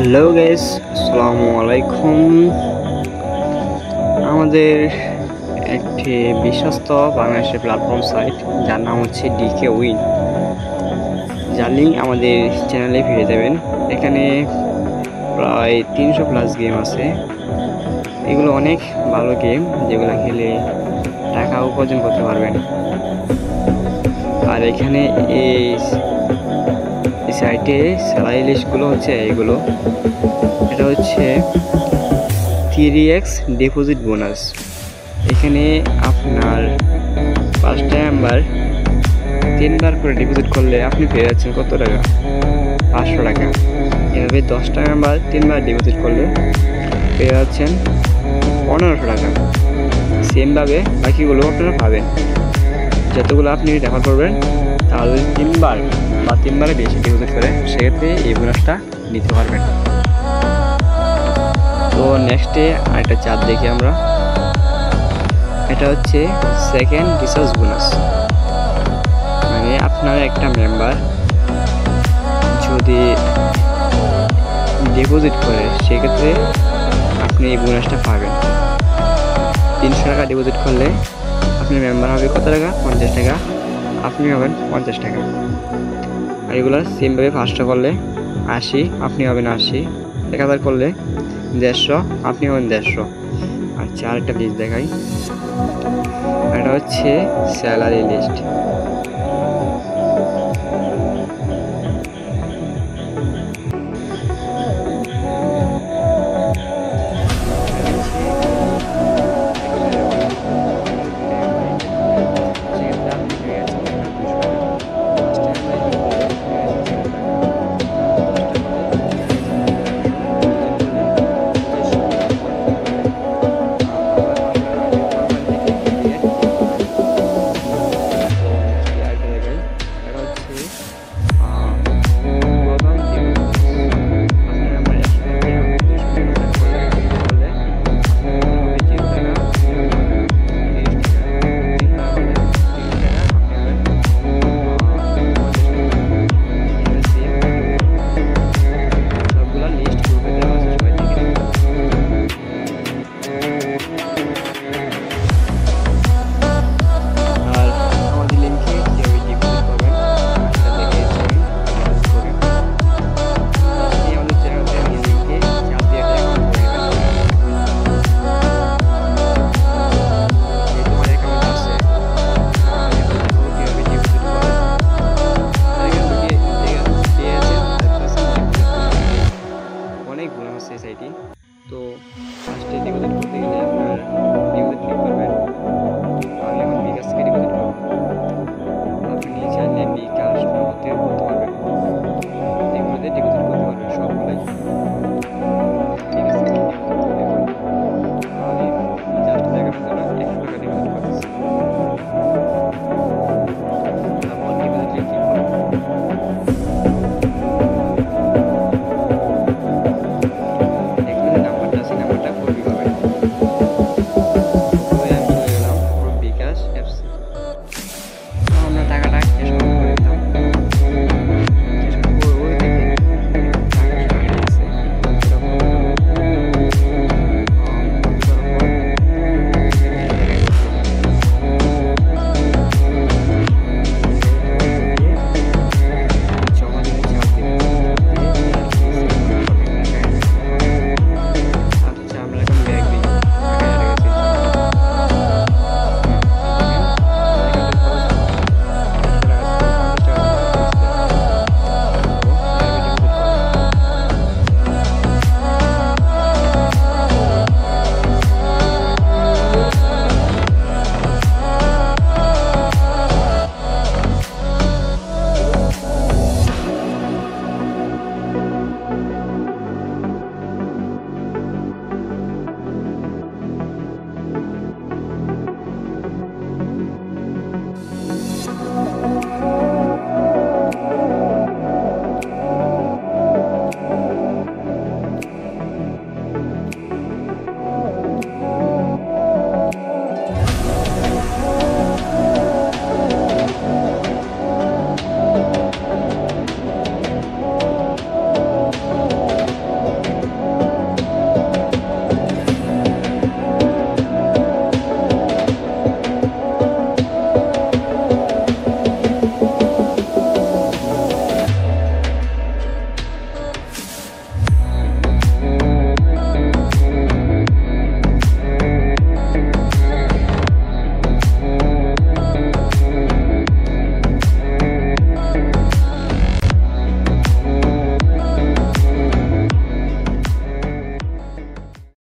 Hello guys, আসসালামু আলাইকুম। আমাদের একটি বিশ্বস্ত বাংলাদেশের প্ল্যাটফর্ম সাইট যার নাম হচ্ছে ডিকে উইন, যার লিঙ্ক আমাদের চ্যানেলে পেয়ে যাবেন। এখানে প্রায় 300+ গেম আছে। এগুলো অনেক ভালো গেম, যেগুলো খেলে টাকা উপার্জন করতে পারবেন। আর এখানে এই সাইটে স্যালারি লিস্টগুলো হচ্ছে এগুলো। এটা হচ্ছে 3x ডিপোজিট বোনাস। এখানে আপনার ফার্স্ট টাইমবার 3বার করে ডিপোজিট করলে আপনি পেয়ে যাচ্ছেন কত টাকা? 500 টাকা। এভাবে 10 টাইমবার 3বার ডিপোজিট করলে পেয়ে যাচ্ছেন 1500 টাকা। সেমভাবে বাকিগুলো আপনারা পাবেন। যতগুলো আপনি রেফার করবেন তাহলে 3বার বা 3বারের বেশি ডিপোজিট করে সেক্ষেত্রে এই বোনাসটা নিতে পারবেন। তো নেক্সটে আরেকটা চার্ট দেখি আমরা। এটা হচ্ছে সেকেন্ড রিসার্চ বোনাস, মানে আপনার একটা মেম্বার যদি ডিপোজিট করে সেক্ষেত্রে আপনি এই বোনাসটা পাবেন। 300 টাকা ডিপোজিট করলে আপনি মেম্বার হবে কত টাকা? 50 টাকা। আপনি হবেন 50 টাকা। আর এগুলো সেমভাবে 5টা করলে 80, আপনি হবেন 80। 1000 করলে 150, আপনি হবেন 150। আচ্ছা, আরেকটা লিস্ট দেখাই। এটা হচ্ছে স্যালারি লিস্ট। অনেক বোনাস আছে সাইটে। তো ফার্স্টে ডিপোজিট করতে গেলে